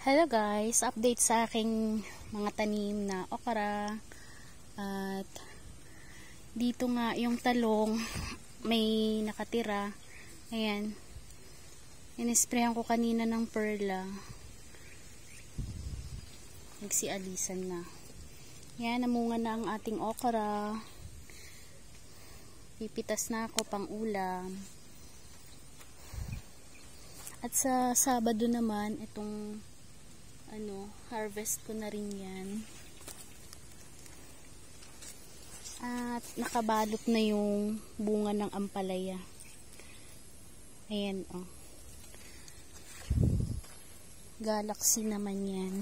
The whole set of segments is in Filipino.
Hello guys, update sa aking mga tanim na okra. At dito nga yung talong may nakatira. Ayan. Inisprayan ko kanina ng perla. Nagsialisan na. Ayan, namunga na ang ating okra. Pipitas na ako pang ulam. At sa Sabado naman, itong harvest ko na rin yan. At nakabalot na yung bunga ng ampalaya. Ayan, oh. Galaxy naman yan.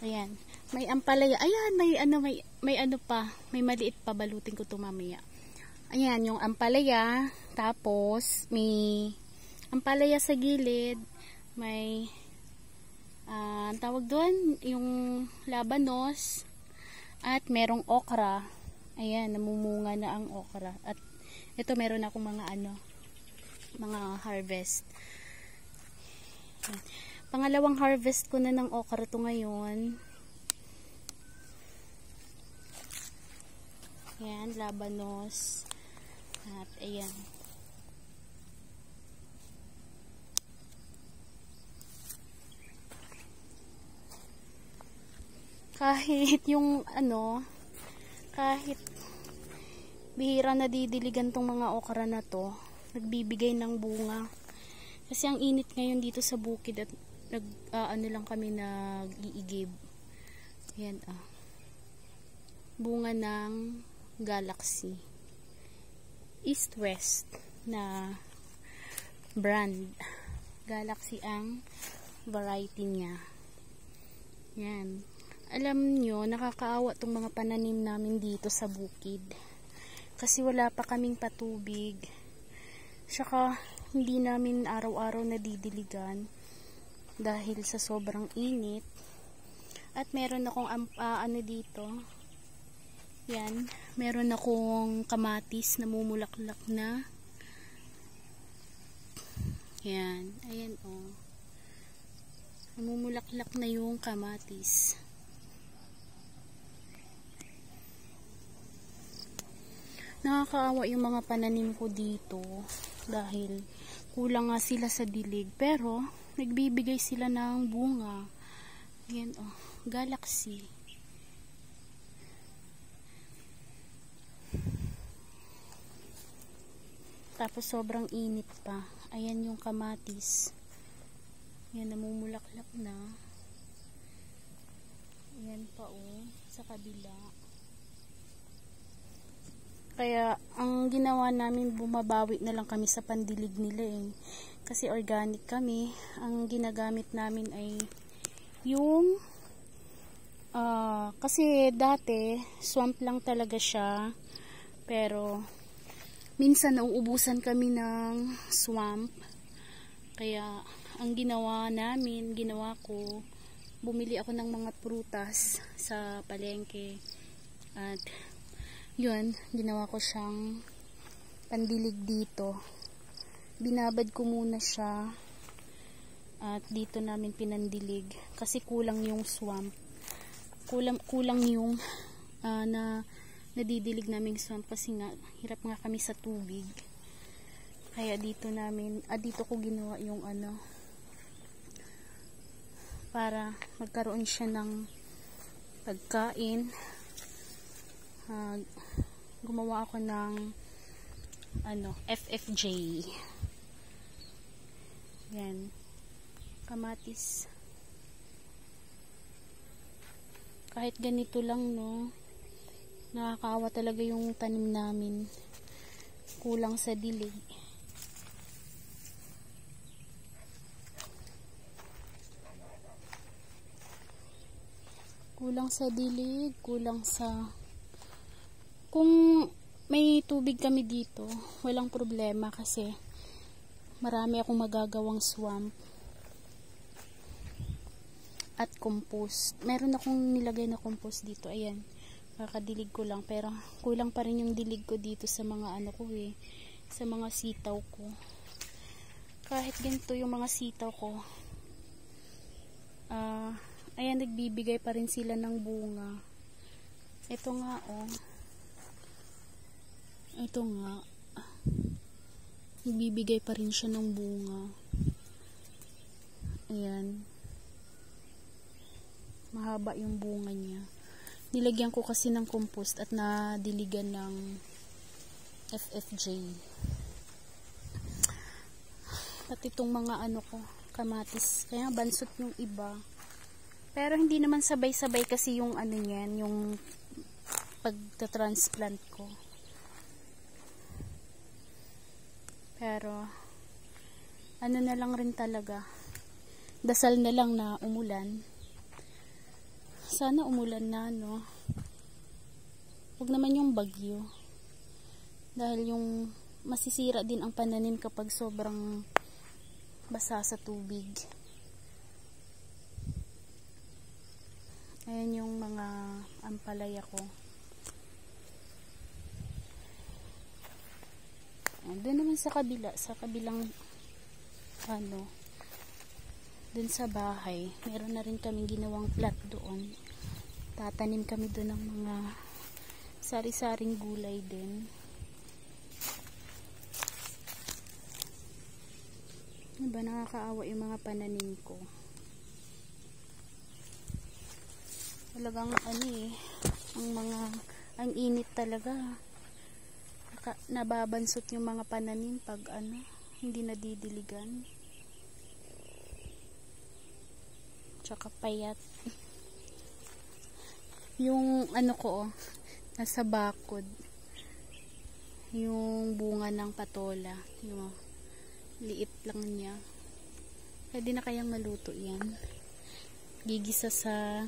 Ayan. May ampalaya. Ayan, may ano pa. May maliit pa. Balutin ko ito mamaya. Ayan, yung ampalaya. Tapos, may ampalaya sa gilid. May tawag doon, yung labanos. At merong okra. Ayan, namumunga na ang okra. At ito, meron akong mga harvest. Ayan. Pangalawang harvest ko na ng okra to ngayon. Ayan, labanos. At ayan. Kahit yung kahit bihira na didiligan tong mga okra na to, nagbibigay ng bunga. Kasi ang init ngayon dito sa bukid at lang kami nag-iigib. Ayan, bunga ng Galaxy. East-West na brand. Galaxy ang variety niya. Yan. Alam nyo, nakakaawa tong mga pananim namin dito sa bukid. Kasi wala pa kaming patubig. Saka, hindi namin araw-araw nadidiligan dahil sa sobrang init. At meron akong dito. Yan. Meron akong kamatis na mumulaklak na. Yan. Ayan, oh. Namumulaklak na yung kamatis. Nakakaawa yung mga pananim ko dito dahil kulang nga sila sa dilig, pero nagbibigay sila ng bunga. Ayan, oh, Galaxy. Tapos sobrang init pa. Ayan yung kamatis. Ayan, namumulaklak na. Ayan pa, oh, sa kabila. Kaya, ang ginawa namin, bumabawi na lang kami sa pandilig nila eh. Kasi organic kami. Ang ginagamit namin ay yung kasi dati, swamp lang talaga siya. Pero, minsan nauubusan kami ng swamp. Kaya, ang ginawa ko, bumili ako ng mga prutas sa palengke. At, yun, ginawa ko siyang pandilig dito. Binabad ko muna siya at dito namin pinandilig kasi kulang yung swamp. Kulang yung nadidilig naming swamp kasi nga hirap nga kami sa tubig. Kaya dito ko ginawa yung para magkaroon siya ng pagkain. Gumawa ako ng FFJ. Yan, kamatis. Kahit ganito lang, no, nakakaawa talaga yung tanim namin. Kulang sa dilig. Kulang sa kung may tubig kami dito, walang problema kasi marami akong magagawang swamp at compost. Meron akong nilagay na compost dito. Ayan, kakadilig ko lang, pero kulang pa rin yung dilig ko dito sa mga sa mga sitaw ko. Kahit ganito yung mga sitaw ko, ayan, nagbibigay pa rin sila ng bunga. Ito nga, oh. Ito nga. Nagbibigay pa rin siya ng bunga. Ayan. Mahaba yung bunga niya. Nilagyan ko kasi ng compost at nadiligan ng FFJ. At itong mga ano ko, kamatis. Kaya bansot yung iba. Pero hindi naman sabay-sabay kasi yung ano niyan, yung pagta-transplant ko. Pero ano na lang rin talaga. Dasal na lang na umulan. Sana umulan na, no? Huwag naman yung bagyo. Dahil yung masisira din ang pananim kapag sobrang basa sa tubig. Ayan yung mga ampalaya ko. Doon naman sa kabila, sa kabilang ano, doon sa bahay, meron na rin kaming ginawang plot doon. Tatanim kami doon ng mga sari-saring gulay din. Diba, nakakaawa yung mga pananim ko. Talagang ano eh, ang init talaga. Nababansot yung mga pananim pag ano, hindi nadidiligan. Tsaka payat. Yung ano ko, oh, nasa bakod. Yung bunga ng patola. Yung liit lang niya. Pwede na kayang maluto yan. Gigisa sa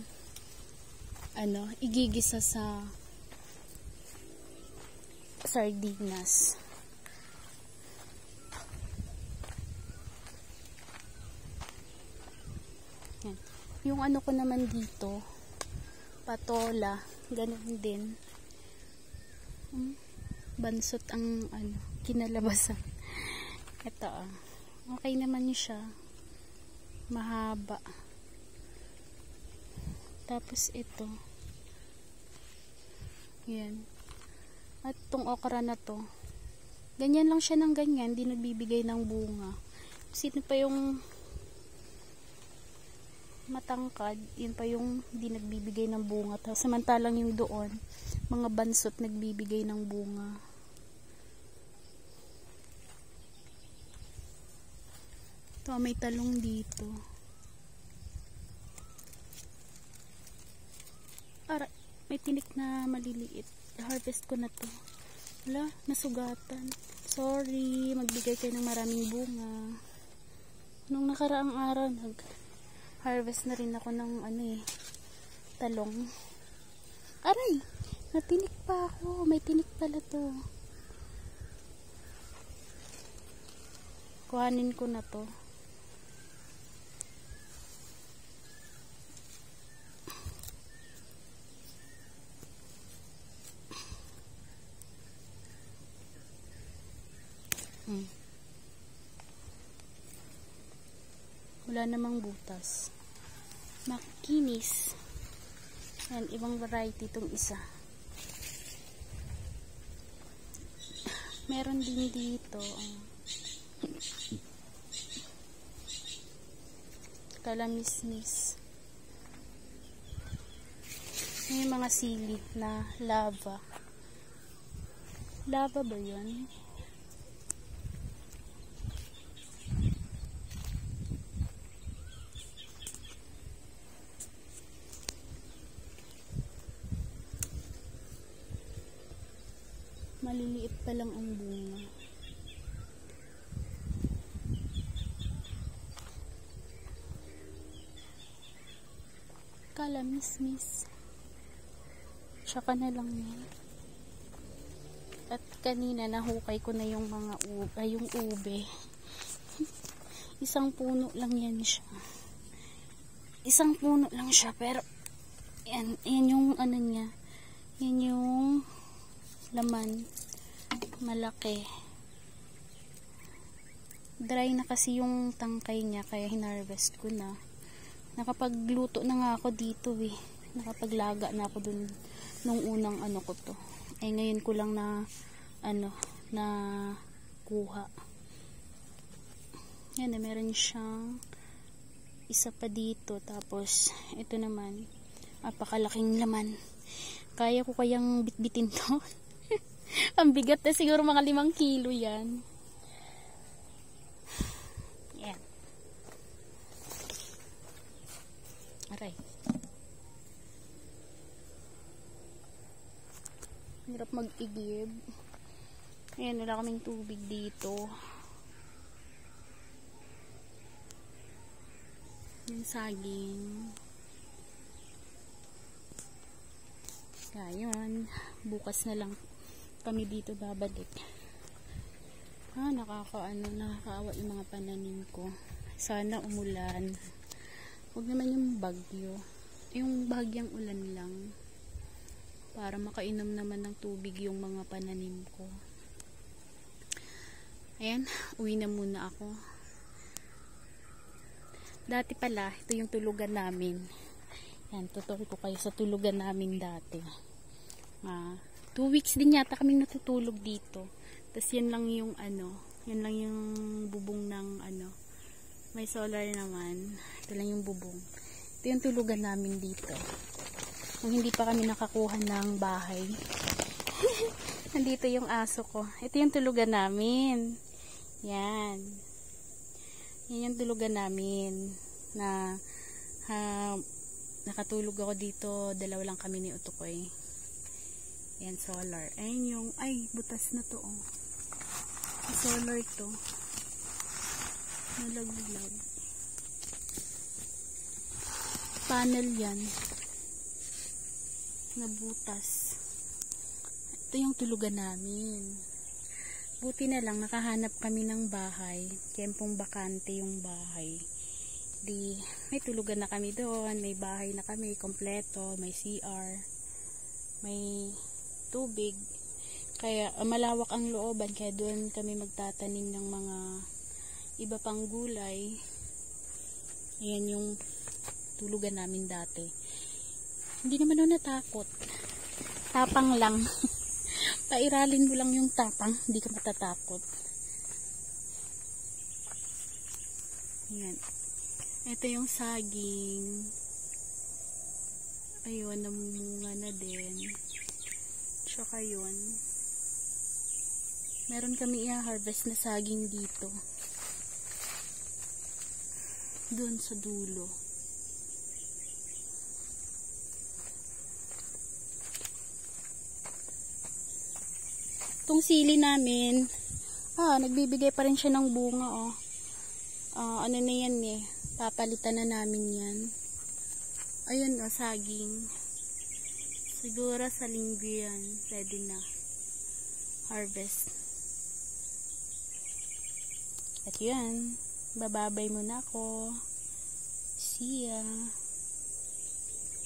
ano, igigisa sa sardinas. Yan. Yung ano ko naman dito, patola, ganun din. Bansot ang ano, kinalabasan. Ito, okay naman siya. Mahaba. Tapos ito. Yan. At itong okra na to, ganyan lang siya ng ganyan, hindi nagbibigay ng bunga. Sino pa yung matangkad, yun pa yung hindi nagbibigay ng bunga. Samantalang yung doon, mga bansot nagbibigay ng bunga. Ito, may talong dito. Ara, may tinik na maliliit. Harvest ko na to. Wala, nasugatan. Sorry, magbigay kayo ng maraming bunga. Nung nakaraang araw, nag-harvest na rin ako ng ano eh, talong. Aray, natinik pa ako. May tinik pala to. Kuhanin ko na to. Wala namang butas. Makinis. Yan, ibang variety itong isa. Meron din dito. Kalamismis. May mga sili na lava. Lava ba yun? Maliliit pa lang ang bunga. Kalamismis. Tsaka na lang yan. At kanina nahukay ko na yung mga yung ube. Isang puno lang yan siya. Isang puno lang siya, pero yan yung ano niya. Yan yung laman. Malaki. Dry na kasi yung tangkay niya, kaya hinarvest ko na. Nakapagluto na nga ako dito eh. Nakapaglaga na ako dun nung unang ano ko to. Eh ngayon ko lang na na kuha. Yan, meron siyang isa pa dito. Tapos ito naman, napakalaking laman. Kaya ko kayang bitbitin to. Ang bigat na, siguro mga 5 kilo yan. Yan. Aray. Hirap mag-igib. Ayan, wala kaming tubig dito. Yung saging. Ayan. Bukas na lang kami dito babalik. Nakakaawa yung mga pananim ko. Sana umulan. Huwag naman yung bagyo. Yung bahagyang ulan lang. Para makainom naman ng tubig yung mga pananim ko. Ayan, uwi na muna ako. Dati pala, ito yung tulugan namin. Yan, tuturo ko kayo sa tulugan namin dati. 2 weeks din yata kaming natutulog dito. Tapos yan lang yung yan lang yung bubong ng may solar naman. Ito lang yung bubong. Ito yung tulugan namin dito. Kung hindi pa kami nakakuha ng bahay. Nandito yung aso ko. Ito yung tulugan namin. Yan. Yan yung tulugan namin na nakatulog ako dito. 2 lang kami ni Utukoy. Yan, solar. Ayun yung, butas na to, oh. Solar to. Nalaglag. Panel yan. Nabutas. Ito yung tulugan namin. Buti na lang, nakahanap kami ng bahay. Kempong bakante yung bahay. Di, may tulugan na kami doon. May bahay na kami, kompleto. May CR. May tubig, kaya malawak ang looban, kaya doon kami magtatanim ng mga iba pang gulay. Ayan yung tulugan namin dati. Hindi naman ako natakot, tapang lang. Pairalin mo lang yung tapang, hindi ka matatakot. Ayan, ito yung saging. Ayun, namumunga na din. Tsaka yun, meron kami i-harvest na saging dito doon sa dulo. Itong sili namin, nagbibigay pa rin siya ng bunga, oh. Ano na yan eh, papalitan na namin yan. Ayun, saging. Siguro sa linggo yan, pwede na harvest. At yan, bababay muna ako. See ya.